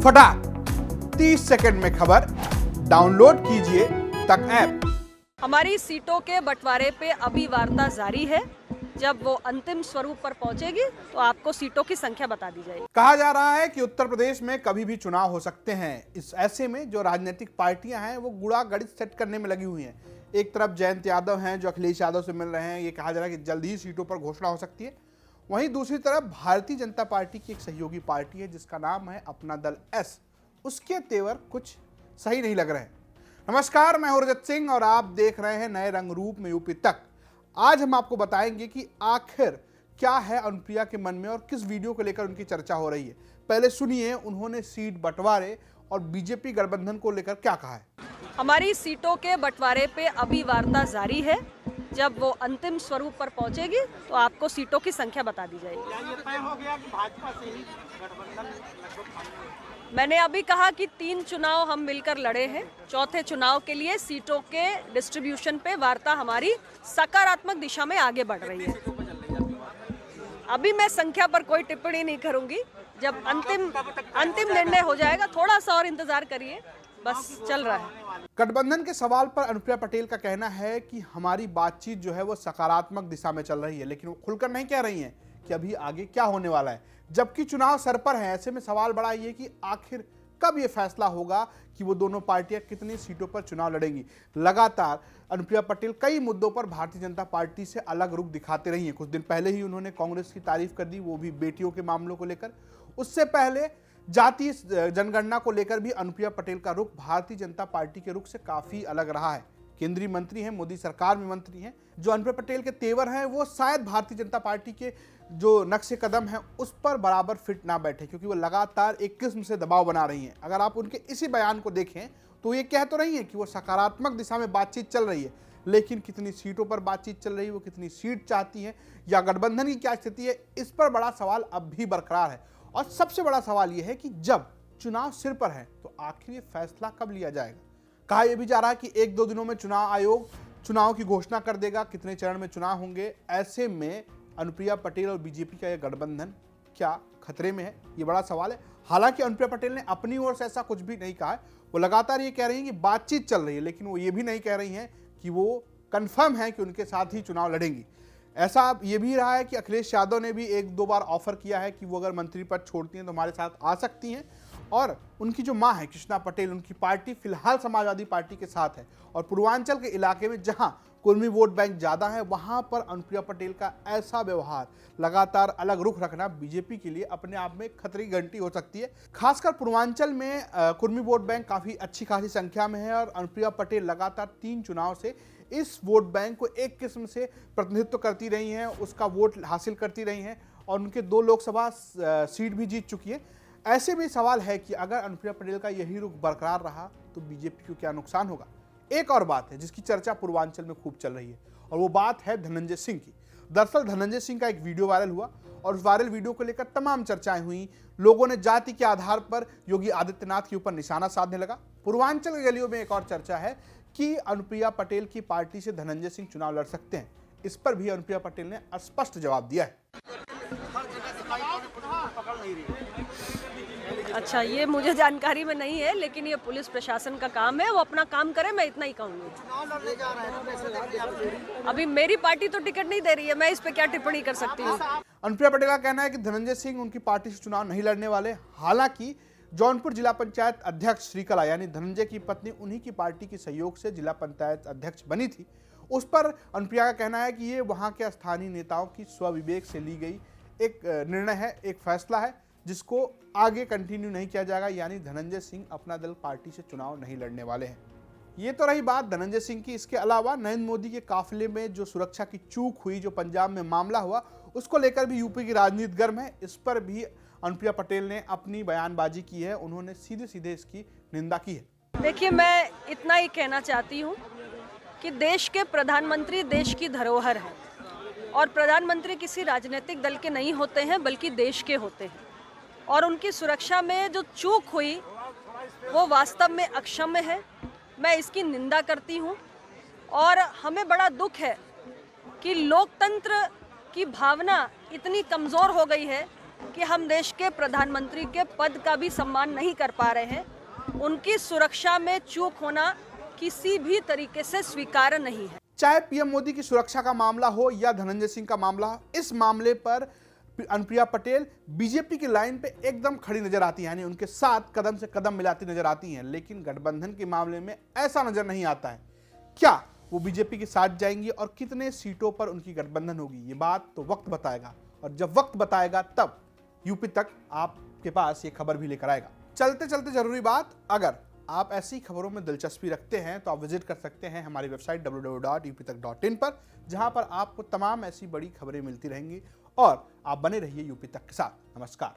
फटाक 30 सेकंड में खबर। डाउनलोड कीजिए तक ऐप। हमारी सीटों के बंटवारे पे अभी वार्ता जारी है। जब वो अंतिम स्वरूप पर पहुंचेगी तो आपको सीटों की संख्या बता दी जाएगी। कहा जा रहा है कि उत्तर प्रदेश में कभी भी चुनाव हो सकते हैं। इस ऐसे में जो राजनीतिक पार्टियां हैं वो गुड़ा गणित सेट करने में लगी हुई हैं। एक तरफ जयंत यादव हैं जो अखिलेश यादव से मिल रहे हैं, ये कहा जा रहा है कि जल्द ही सीटों पर घोषणा हो सकती है। वहीं दूसरी तरफ भारतीय जनता पार्टी की एक सहयोगी पार्टी है जिसका नाम है अपना दल एस। उसके तेवर कुछ सही नहीं लग रहे हैं। नमस्कार, मैं हूं रजत सिंह और आप देख रहे हैं नए रंग रूप में यूपी तक। आज हम आपको बताएंगे कि आखिर क्या है अनुप्रिया के मन में और किस वीडियो को लेकर उनकी चर्चा हो रही है। पहले सुनिए उन्होंने सीट बंटवारे और बीजेपी गठबंधन को लेकर क्या कहा है। हमारी सीटों के बंटवारे पे अभी वार्ता जारी है। जब वो अंतिम स्वरूप पर पहुंचेगी तो आपको सीटों की संख्या बता दी जाएगी। ये तय हो गया कि भाजपा से ही गठबंधन लगभग। मैंने अभी कहा कि 3 चुनाव हम मिलकर लड़े हैं। चौथे चुनाव के लिए सीटों के डिस्ट्रीब्यूशन पे वार्ता हमारी सकारात्मक दिशा में आगे बढ़ रही है। अभी मैं संख्या पर कोई टिप्पणी नहीं करूंगी। जब अंतिम निर्णय हो जाएगा, थोड़ा सा और इंतजार करिए, बस चल रहा है। गठबंधन के सवाल पर अनुप्रिया पटेल का कहना है कि हमारी बातचीत जो है वो सकारात्मक दिशा में चल रही है, लेकिन वो खुलकर नहीं कह रही हैं कि अभी आगे क्या होने वाला है, जबकि चुनाव सर पर है। ऐसे में सवाल बड़ा ये कि आखिर कब ये फैसला होगा कि वो दोनों पार्टियां कितनी सीटों पर चुनाव लड़ेंगी। लगातार अनुप्रिया पटेल कई मुद्दों पर भारतीय जनता पार्टी से अलग रुख दिखाते रही हैं। कुछ दिन पहले ही उन्होंने कांग्रेस की तारीफ कर दी, वो भी बेटियों के मामलों को लेकर। उससे पहले जातीय जनगणना को लेकर भी अनुप्रिया पटेल का रुख भारतीय जनता पार्टी के रुख से काफी अलग रहा है। केंद्रीय मंत्री हैं, मोदी सरकार में मंत्री हैं। जो अनुप्रिया पटेल के तेवर हैं वो शायद भारतीय जनता पार्टी के जो नक्शे कदम हैं उस पर बराबर फिट ना बैठे, क्योंकि वो लगातार एक किस्म से दबाव बना रही हैं। अगर आप उनके इसी बयान को देखें तो ये कह तो रही है कि वो सकारात्मक दिशा में बातचीत चल रही है, लेकिन कितनी सीटों पर बातचीत चल रही है, वो कितनी सीट चाहती हैं या गठबंधन की क्या स्थिति है, इस पर बड़ा सवाल अब भी बरकरार है। और सबसे बड़ा सवाल यह है कि जब चुनाव सिर पर है तो आखिर ये फैसला कब लिया जाएगा। कहा यह भी जा रहा है कि 1-2 दिनों में चुनाव आयोग चुनाव की घोषणा कर देगा, कितने चरण में चुनाव होंगे। ऐसे में अनुप्रिया पटेल और बीजेपी का यह गठबंधन क्या खतरे में है, ये बड़ा सवाल है। हालांकि अनुप्रिया पटेल ने अपनी ओर से ऐसा कुछ भी नहीं कहा है। वो लगातार ये कह रही हैं कि बातचीत चल रही है, लेकिन वो ये भी नहीं कह रही हैं कि वो कन्फर्म है कि उनके साथ ही चुनाव लड़ेंगी। ऐसा ये भी रहा है कि अखिलेश यादव ने भी 1-2 बार ऑफर किया है कि वो अगर मंत्री पद छोड़ती हैं तो हमारे साथ आ सकती हैं। और उनकी जो मां है कृष्णा पटेल, उनकी पार्टी फिलहाल समाजवादी पार्टी के साथ है। और पूर्वांचल के इलाके में जहां कुर्मी वोट बैंक ज़्यादा है वहां पर अनुप्रिया पटेल का ऐसा व्यवहार, लगातार अलग रुख रखना बीजेपी के लिए अपने आप में खतरे की घंटी हो सकती है। खासकर पूर्वांचल में कुर्मी वोट बैंक काफ़ी अच्छी खासी संख्या में है और अनुप्रिया पटेल लगातार 3 चुनाव से इस वोट बैंक को एक किस्म से प्रतिनिधित्व करती रही हैं, उसका वोट हासिल करती रही हैं और उनके 2 लोकसभा सीट भी जीत चुकी है। ऐसे में सवाल है कि अगर अनुप्रिया पटेल का यही रुख बरकरार रहा तो बीजेपी को क्या नुकसान होगा। एक और बात है जिसकी चर्चा पूर्वांचल में खूब चल रही है और वो बात है धनंजय सिंह की। दरअसल धनंजय सिंह का एक वीडियो वायरल हुआ और उस वायरल वीडियो को लेकर तमाम चर्चाएं हुई। लोगों ने जाति के आधार पर योगी आदित्यनाथ के ऊपर निशाना साधने लगा। पूर्वांचल की गलियों में एक और चर्चा है कि अनुप्रिया पटेल की पार्टी से धनंजय सिंह चुनाव लड़ सकते हैं। इस पर भी अनुप्रिया पटेल ने स्पष्ट जवाब दिया है। अच्छा, ये मुझे जानकारी में नहीं है, लेकिन ये पुलिस प्रशासन का काम है, वो अपना काम करे, मैं इतना ही कहूँगी। अभी मेरी पार्टी तो टिकट नहीं दे रही है, मैं इस पे क्या टिप्पणी कर सकती हूँ। अनुप्रिया पटेल का कहना है कि धनंजय सिंह उनकी पार्टी से चुनाव नहीं लड़ने वाले। हालांकि जौनपुर जिला पंचायत अध्यक्ष श्रीकला यानी धनंजय की पत्नी उन्हीं की पार्टी के सहयोग से जिला पंचायत अध्यक्ष बनी थी। उस पर अनुप्रिया का कहना है कि ये वहां के स्थानीय नेताओं की स्वविवेक से ली गई एक निर्णय है, एक फैसला है जिसको आगे कंटिन्यू नहीं किया जाएगा। यानी धनंजय सिंह अपना दल पार्टी से चुनाव नहीं लड़ने वाले हैं। ये तो रही बात धनंजय सिंह की। इसके अलावा नरेंद्र मोदी के काफिले में जो सुरक्षा की चूक हुई, जो पंजाब में मामला हुआ, उसको लेकर भी यूपी की राजनीति गर्म है। इस पर भी अनुप्रिया पटेल ने अपनी बयानबाजी की है। उन्होंने सीधे सीधे इसकी निंदा की है। देखिए, मैं इतना ही कहना चाहती हूँ कि देश के प्रधानमंत्री देश की धरोहर है और प्रधानमंत्री किसी राजनीतिक दल के नहीं होते हैं बल्कि देश के होते हैं। और उनकी सुरक्षा में जो चूक हुई वो वास्तव में अक्षम्य है। मैं इसकी निंदा करती हूँ और हमें बड़ा दुख है कि लोकतंत्र की भावना इतनी कमज़ोर हो गई है कि हम देश के प्रधानमंत्री के पद का भी सम्मान नहीं कर पा रहे हैं। उनकी सुरक्षा में चूक होना किसी भी तरीके से स्वीकार्य नहीं है। चाहे पीएम मोदी की सुरक्षा का मामला हो या धनंजय सिंह का मामला, इस मामले पर अनुप्रिया पटेल बीजेपी की लाइन पे एकदम खड़ी नजर आती है, यानी उनके साथ कदम से कदम मिलाती नजर आती हैं। लेकिन गठबंधन के मामले में ऐसा नजर नहीं आता है। क्या वो बीजेपी के साथ जाएंगी और कितने सीटों पर उनकी गठबंधन होगी, ये बात तो वक्त बताएगा। और जब वक्त बताएगा तब यूपी तक आपके पास ये खबर भी लेकर आएगा। चलते चलते जरूरी बात, अगर आप ऐसी खबरों में दिलचस्पी रखते हैं तो आप विजिट कर सकते हैं हमारी वेबसाइट www.uptak.in पर, जहां पर आपको तमाम ऐसी बड़ी खबरें मिलती रहेंगी। और आप बने रहिए यूपी तक के साथ। नमस्कार।